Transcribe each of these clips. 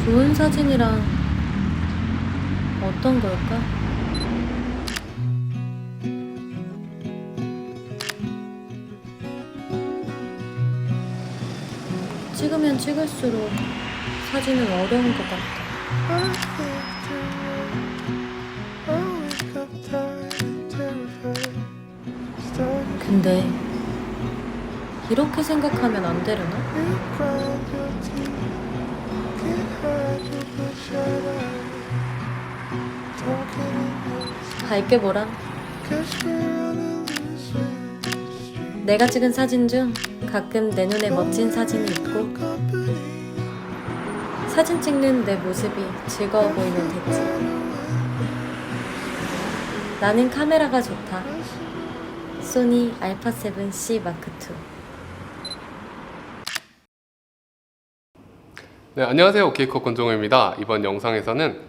좋은 사진이란 어떤 걸까? 찍으면 찍을수록 사진은 어려운 것 같아. 근데 이렇게 생각하면 안 되려나? 밝게 보란. 내가 찍은 사진 중 가끔 내 눈에 멋진 사진이 있고 사진 찍는 내 모습이 즐거워 보이면 됐지. 나는 카메라가 좋다. 소니 α7C 마크 II. 네, 안녕하세요. 케이커 권종우입니다. 이번 영상에서는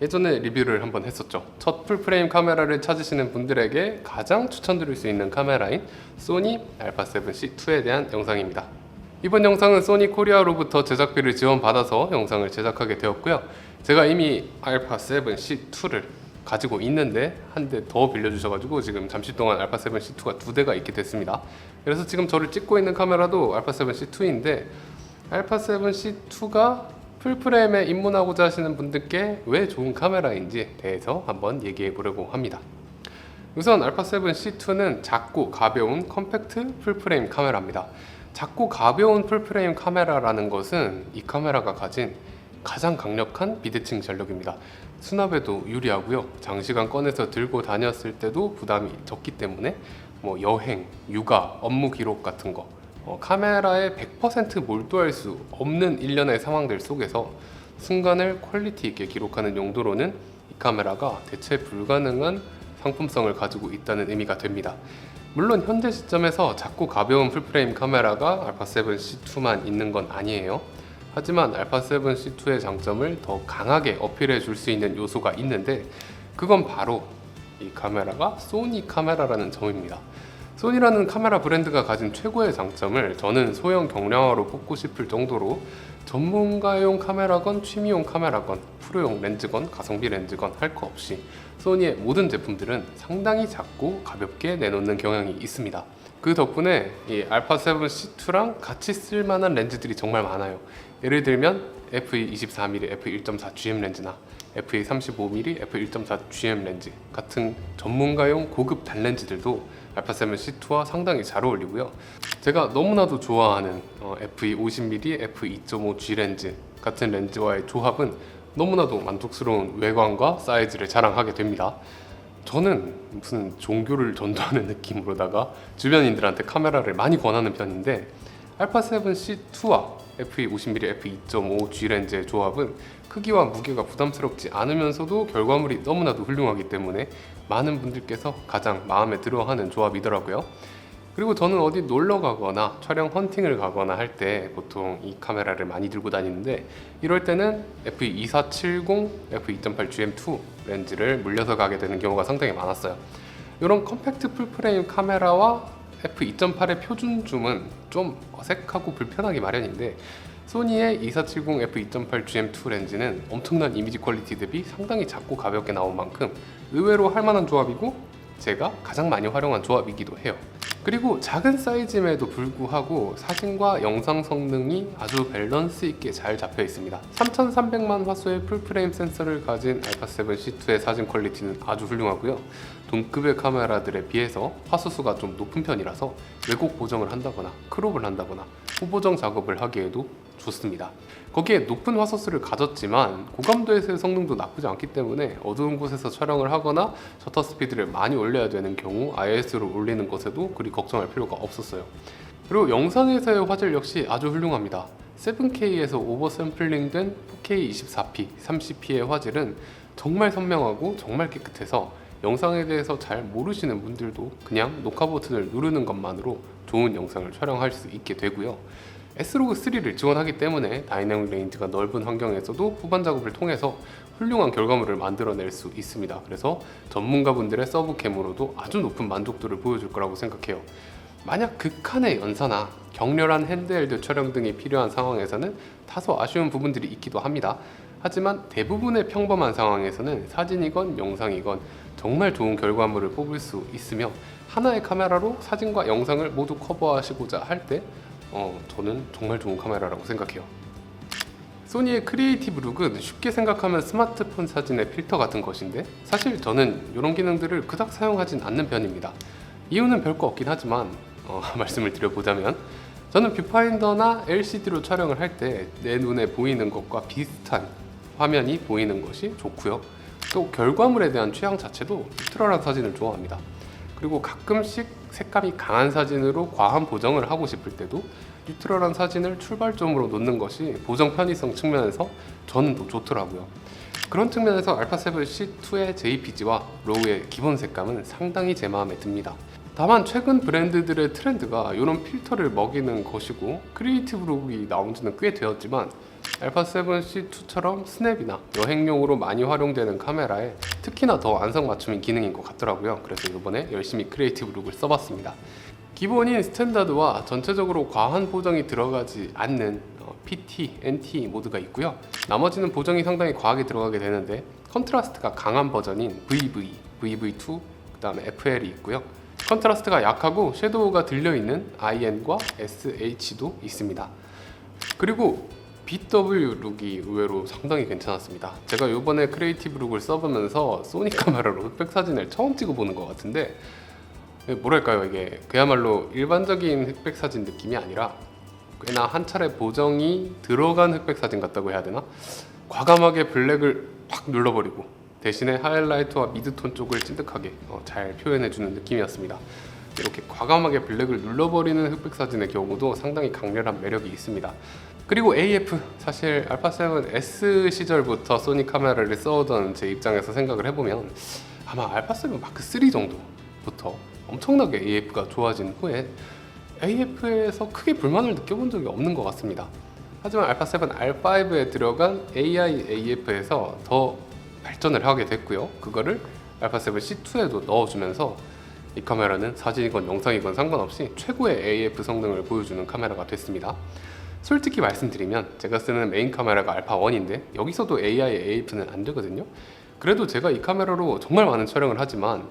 예전에 리뷰를 한번 했었죠. 첫 풀프레임 카메라를 찾으시는 분들에게 가장 추천드릴 수 있는 카메라인 소니 α7C2에 대한 영상입니다. 이번 영상은 소니 코리아로부터 제작비를 지원받아서 영상을 제작하게 되었고요. 제가 이미 α7C2를 가지고 있는데 한 대 더 빌려주셔가지고 지금 잠시 동안 α7C2가 두 대가 있게 됐습니다. 그래서 지금 저를 찍고 있는 카메라도 α7C2인데 α7C2가 풀프레임에 입문하고자 하시는 분들께 왜 좋은 카메라인지 대해서 한번 얘기해 보려고 합니다. 우선 α7C2는 작고 가벼운 컴팩트 풀프레임 카메라입니다. 작고 가벼운 풀프레임 카메라라는 것은 이 카메라가 가진 가장 강력한 비대칭 전력입니다. 수납에도 유리하고요. 장시간 꺼내서 들고 다녔을 때도 부담이 적기 때문에 여행, 육아, 업무 기록 같은 거 카메라에 100% 몰두할 수 없는 일련의 상황들 속에서 순간을 퀄리티 있게 기록하는 용도로는 이 카메라가 대체 불가능한 상품성을 가지고 있다는 의미가 됩니다. 물론 현재 시점에서 작고 가벼운 풀프레임 카메라가 α7C2만 있는 건 아니에요. 하지만 α7C2의 장점을 더 강하게 어필해 줄 수 있는 요소가 있는데 그건 바로 이 카메라가 소니 카메라라는 점입니다. 소니라는 카메라 브랜드가 가진 최고의 장점을 저는 소형 경량화로 뽑고 싶을 정도로 전문가용 카메라건 취미용 카메라건 프로용 렌즈건 가성비 렌즈건 할 거 없이 소니의 모든 제품들은 상당히 작고 가볍게 내놓는 경향이 있습니다. 그 덕분에 이 α7C2랑 같이 쓸만한 렌즈들이 정말 많아요. 예를 들면 f2.24mm f1.4 GM 렌즈나 f2.35mm f1.4 GM 렌즈 같은 전문가용 고급 단렌즈들도 α7C2와 상당히 잘 어울리고요. 제가 너무나도 좋아하는 f2.50mm f2.5 G 렌즈 같은 렌즈와의 조합은 너무나도 만족스러운 외관과 사이즈를 자랑하게 됩니다. 저는 무슨 종교를 전도하는 느낌으로다가 주변인들한테 카메라를 많이 권하는 편인데 α7C2와 f2.50mm f2.5 G 렌즈의 조합은 크기와 무게가 부담스럽지 않으면서도 결과물이 너무나도 훌륭하기 때문에 많은 분들께서 가장 마음에 들어하는 조합이더라고요. 그리고 저는 어디 놀러 가거나 촬영 헌팅을 가거나 할 때 보통 이 카메라를 많이 들고 다니는데 이럴 때는 f2.2470 f2.8 GM2 렌즈를 물려서 가게 되는 경우가 상당히 많았어요. 이런 컴팩트 풀프레임 카메라와 f2.8의 표준 줌은 좀 어색하고 불편하기 마련인데 소니의 2470 f2.8 GM2 렌즈는 엄청난 이미지 퀄리티 대비 상당히 작고 가볍게 나온 만큼 의외로 할만한 조합이고 제가 가장 많이 활용한 조합이기도 해요. 그리고 작은 사이즈임에도 불구하고 사진과 영상 성능이 아주 밸런스 있게 잘 잡혀 있습니다. 3300만 화소의 풀프레임 센서를 가진 α7C2의 사진 퀄리티는 아주 훌륭하고요. 동급의 카메라들에 비해서 화소수가 좀 높은 편이라서 왜곡 보정을 한다거나 크롭을 한다거나 후보정 작업을 하기에도 좋습니다. 거기에 높은 화소수를 가졌지만 고감도에서의 성능도 나쁘지 않기 때문에 어두운 곳에서 촬영을 하거나 셔터 스피드를 많이 올려야 되는 경우 IS로 올리는 것에도 그리 걱정할 필요가 없었어요. 그리고 영상에서의 화질 역시 아주 훌륭합니다. 7K에서 오버샘플링된 4K 24p, 30p의 화질은 정말 선명하고 정말 깨끗해서 영상에 대해서 잘 모르시는 분들도 그냥 녹화 버튼을 누르는 것만으로 좋은 영상을 촬영할 수 있게 되고요. S로그3를 지원하기 때문에 다이내믹 레인지가 넓은 환경에서도 후반 작업을 통해서 훌륭한 결과물을 만들어낼 수 있습니다. 그래서 전문가분들의 서브캠으로도 아주 높은 만족도를 보여줄 거라고 생각해요. 만약 극한의 연사나 격렬한 핸드헬드 촬영 등이 필요한 상황에서는 다소 아쉬운 부분들이 있기도 합니다. 하지만 대부분의 평범한 상황에서는 사진이건 영상이건 정말 좋은 결과물을 뽑을 수 있으며 하나의 카메라로 사진과 영상을 모두 커버하시고자 할 때 저는 정말 좋은 카메라라고 생각해요. 소니의 크리에이티브 룩은 쉽게 생각하면 스마트폰 사진의 필터 같은 것인데 사실 저는 이런 기능들을 그닥 사용하진 않는 편입니다. 이유는 별거 없긴 하지만 말씀을 드려보자면 저는 뷰파인더나 LCD로 촬영을 할 때 내 눈에 보이는 것과 비슷한 화면이 보이는 것이 좋고요. 또 결과물에 대한 취향 자체도 뉴트럴한 사진을 좋아합니다. 그리고 가끔씩 색감이 강한 사진으로 과한 보정을 하고 싶을 때도 뉴트럴한 사진을 출발점으로 놓는 것이 보정 편의성 측면에서 저는 더 좋더라고요. 그런 측면에서 α7C2의 JPG와 로우의 기본 색감은 상당히 제 마음에 듭니다. 다만 최근 브랜드들의 트렌드가 이런 필터를 먹이는 것이고 크리에이티브 룩이 나온 지는 꽤 되었지만 α7C2처럼 스냅이나 여행용으로 많이 활용되는 카메라에 특히나 더 안성맞춤인 기능인 것 같더라고요. 그래서 이번에 열심히 크리에이티브 룩을 써봤습니다. 기본인 스탠다드와 전체적으로 과한 보정이 들어가지 않는 PT, NT 모드가 있고요. 나머지는 보정이 상당히 과하게 들어가게 되는데 컨트라스트가 강한 버전인 VV, VV2, 그 다음에 FL이 있고요. 컨트라스트가 약하고 섀도우가 들려있는 IN과 SH도 있습니다. 그리고 BW 룩이 의외로 상당히 괜찮았습니다. 제가 이번에 크리에이티브 룩을 써보면서 소니 카메라로 흑백 사진을 처음 찍어보는 것 같은데 뭐랄까요, 이게 그야말로 일반적인 흑백 사진 느낌이 아니라 꽤나 한 차례 보정이 들어간 흑백 사진 같다고 해야 되나? 과감하게 블랙을 확 눌러버리고 대신에 하이라이트와 미드톤 쪽을 찐득하게 잘 표현해주는 느낌이었습니다. 이렇게 과감하게 블랙을 눌러버리는 흑백 사진의 경우도 상당히 강렬한 매력이 있습니다. 그리고 AF, 사실 α7S 시절부터 소니 카메라를 써오던 제 입장에서 생각을 해보면 아마 α7 마크 3 정도부터 엄청나게 AF가 좋아진 후에 AF에서 크게 불만을 느껴본 적이 없는 것 같습니다. 하지만 α7 R5에 들어간 AI AF에서 더 발전을 하게 됐고요. 그거를 α7C2에도 넣어주면서 이 카메라는 사진이건 영상이건 상관없이 최고의 AF 성능을 보여주는 카메라가 됐습니다. 솔직히 말씀드리면 제가 쓰는 메인 카메라가 α1인데 여기서도 AI AF는 안 되거든요. 그래도 제가 이 카메라로 정말 많은 촬영을 하지만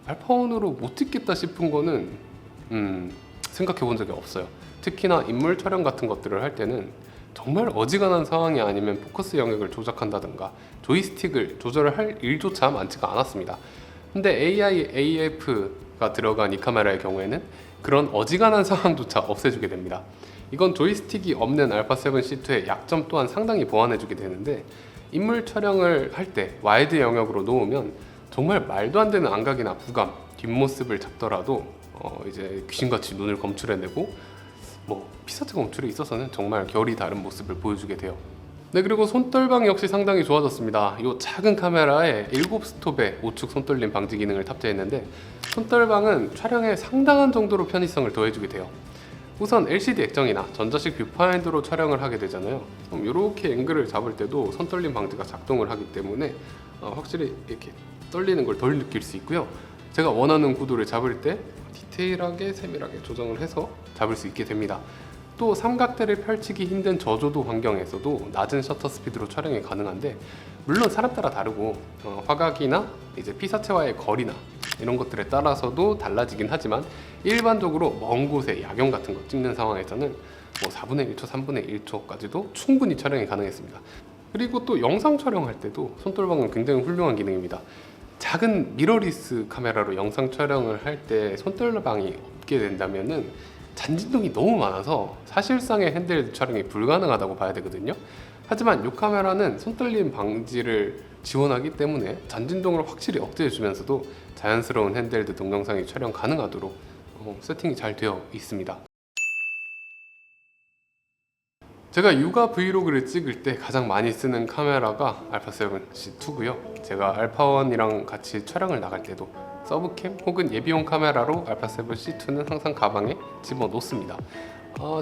α1으로 못 찍겠다 싶은 거는 생각해 본 적이 없어요. 특히나 인물 촬영 같은 것들을 할 때는 정말 어지간한 상황이 아니면 포커스 영역을 조작한다든가 조이스틱을 조절을 할 일조차 많지가 않았습니다. 근데 AI AF가 들어간 이 카메라의 경우에는 그런 어지간한 상황조차 없애주게 됩니다. 이건 조이스틱이 없는 α7C2의 약점 또한 상당히 보완해주게 되는데 인물 촬영을 할 때 와이드 영역으로 놓으면 정말 말도 안 되는 안각이나 부감, 뒷모습을 잡더라도 이제 귀신같이 눈을 검출해내고 피사체 검출에 있어서는 정말 결이 다른 모습을 보여주게 돼요. 네, 그리고 손떨방 역시 상당히 좋아졌습니다. 이 작은 카메라에 7스톱의 우측 손떨림 방지 기능을 탑재했는데 손떨방은 촬영에 상당한 정도로 편의성을 더해주게 돼요. 우선 LCD 액정이나 전자식 뷰파인더로 촬영을 하게 되잖아요. 그럼 이렇게 앵글을 잡을 때도 손떨림 방지가 작동을 하기 때문에 확실히 이렇게 떨리는 걸 덜 느낄 수 있고요. 제가 원하는 구도를 잡을 때 디테일하게 세밀하게 조정을 해서 잡을 수 있게 됩니다. 또 삼각대를 펼치기 힘든 저조도 환경에서도 낮은 셔터 스피드로 촬영이 가능한데 물론 사람 따라 다르고 화각이나 이제 피사체와의 거리나 이런 것들에 따라서도 달라지긴 하지만 일반적으로 먼 곳에 야경 같은 거 찍는 상황에서는 4분의 1초, 3분의 1초까지도 충분히 촬영이 가능했습니다. 그리고 또 영상 촬영할 때도 손떨방은 굉장히 훌륭한 기능입니다. 작은 미러리스 카메라로 영상 촬영을 할 때 손떨방이 없게 된다면은 잔진동이 너무 많아서 사실상의 핸드헬드 촬영이 불가능하다고 봐야 되거든요. 하지만 이 카메라는 손떨림 방지를 지원하기 때문에 잔진동을 확실히 억제해주면서도 자연스러운 핸드헬드 동영상이 촬영 가능하도록 세팅이 잘 되어 있습니다. 제가 육아 브이로그를 찍을 때 가장 많이 쓰는 카메라가 α7C2고요. 제가 알파1이랑 같이 촬영을 나갈 때도 서브캠 혹은 예비용 카메라로 α7C2는 항상 가방에 집어넣습니다.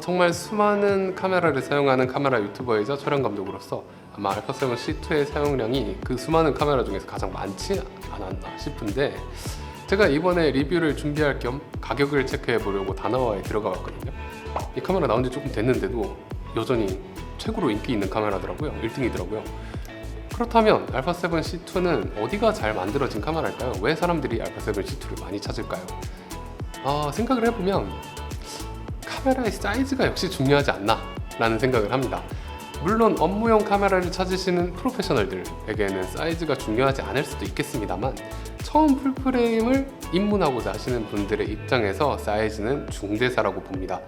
정말 수많은 카메라를 사용하는 카메라 유튜버이자 촬영 감독으로서 아마 α7C2의 사용량이 그 수많은 카메라 중에서 가장 많지 않았나 싶은데 제가 이번에 리뷰를 준비할 겸 가격을 체크해 보려고 다나와에 들어가 봤거든요. 이 카메라 나온 지 조금 됐는데도 여전히 최고로 인기 있는 카메라더라고요. 1등이더라고요. 그렇다면 알파7 C2는 어디가 잘 만들어진 카메라일까요? 왜 사람들이 알파7 C2를 많이 찾을까요? 생각을 해보면 카메라의 사이즈가 역시 중요하지 않나 라는 생각을 합니다. 물론 업무용 카메라를 찾으시는 프로페셔널들에게는 사이즈가 중요하지 않을 수도 있겠습니다만 처음 풀프레임을 입문하고자 하시는 분들의 입장에서 사이즈는 중대사라고 봅니다.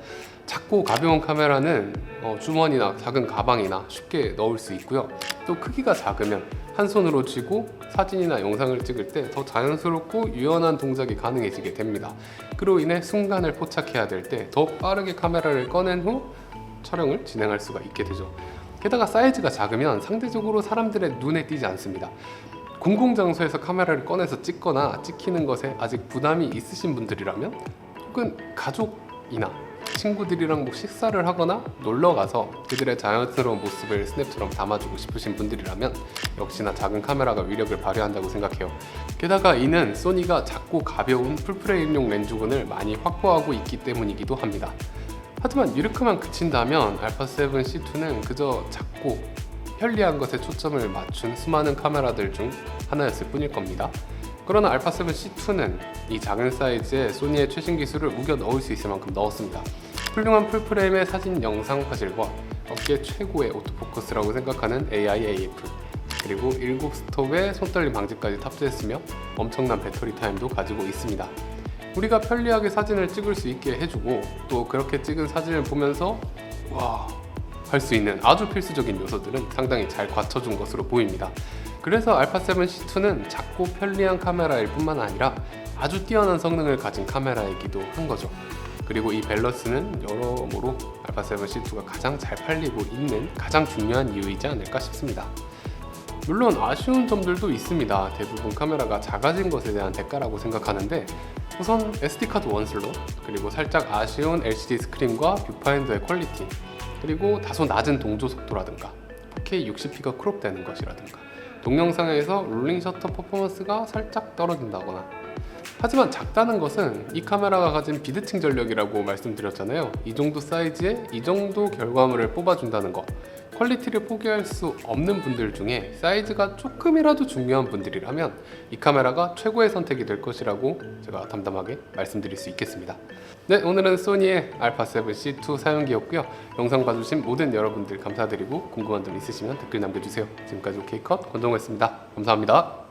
작고 가벼운 카메라는 주머니나 작은 가방이나 쉽게 넣을 수 있고요. 또 크기가 작으면 한 손으로 쥐고 사진이나 영상을 찍을 때 더 자연스럽고 유연한 동작이 가능해지게 됩니다. 그로 인해 순간을 포착해야 될 때 더 빠르게 카메라를 꺼낸 후 촬영을 진행할 수가 있게 되죠. 게다가 사이즈가 작으면 상대적으로 사람들의 눈에 띄지 않습니다. 공공장소에서 카메라를 꺼내서 찍거나 찍히는 것에 아직 부담이 있으신 분들이라면, 혹은 가족이나 친구들이랑 식사를 하거나 놀러가서 그들의 자연스러운 모습을 스냅처럼 담아주고 싶으신 분들이라면 역시나 작은 카메라가 위력을 발휘한다고 생각해요. 게다가 이는 소니가 작고 가벼운 풀프레임용 렌즈군을 많이 확보하고 있기 때문이기도 합니다. 하지만 이렇게만 그친다면 알파7 C2는 그저 작고 편리한 것에 초점을 맞춘 수많은 카메라들 중 하나였을 뿐일 겁니다. 그러나 알파7 C2는 이 작은 사이즈에 소니의 최신 기술을 우겨 넣을 수 있을 만큼 넣었습니다. 훌륭한 풀프레임의 사진 영상 화질과 업계 최고의 오토포커스라고 생각하는 AI AF, 그리고 7스톱의 손떨림 방지까지 탑재했으며 엄청난 배터리 타임도 가지고 있습니다. 우리가 편리하게 사진을 찍을 수 있게 해주고, 또 그렇게 찍은 사진을 보면서 와 할 수 있는 아주 필수적인 요소들은 상당히 잘 갖춰준 것으로 보입니다. 그래서 알파7 C2는 작고 편리한 카메라일 뿐만 아니라 아주 뛰어난 성능을 가진 카메라이기도 한 거죠. 그리고 이 밸런스는 여러모로 알파7 C2가 가장 잘 팔리고 있는 가장 중요한 이유이지 않을까 싶습니다. 물론 아쉬운 점들도 있습니다. 대부분 카메라가 작아진 것에 대한 대가라고 생각하는데, 우선 SD카드 원슬롯, 그리고 살짝 아쉬운 LCD 스크린과 뷰파인더의 퀄리티, 그리고 다소 낮은 동조 속도라든가 4K 60p가 크롭되는 것이라든가 동영상에서 롤링 셔터 퍼포먼스가 살짝 떨어진다거나. 하지만 작다는 것은 이 카메라가 가진 비대칭 전력이라고 말씀드렸잖아요. 이 정도 사이즈에 이 정도 결과물을 뽑아준다는 거, 퀄리티를 포기할 수 없는 분들 중에 사이즈가 조금이라도 중요한 분들이라면 이 카메라가 최고의 선택이 될 것이라고 제가 담담하게 말씀드릴 수 있겠습니다. 네, 오늘은 소니의 알파7 C2 사용기였고요. 영상 봐주신 모든 여러분들 감사드리고, 궁금한 점 있으시면 댓글 남겨주세요. 지금까지 OK컷 권동호였습니다. 감사합니다.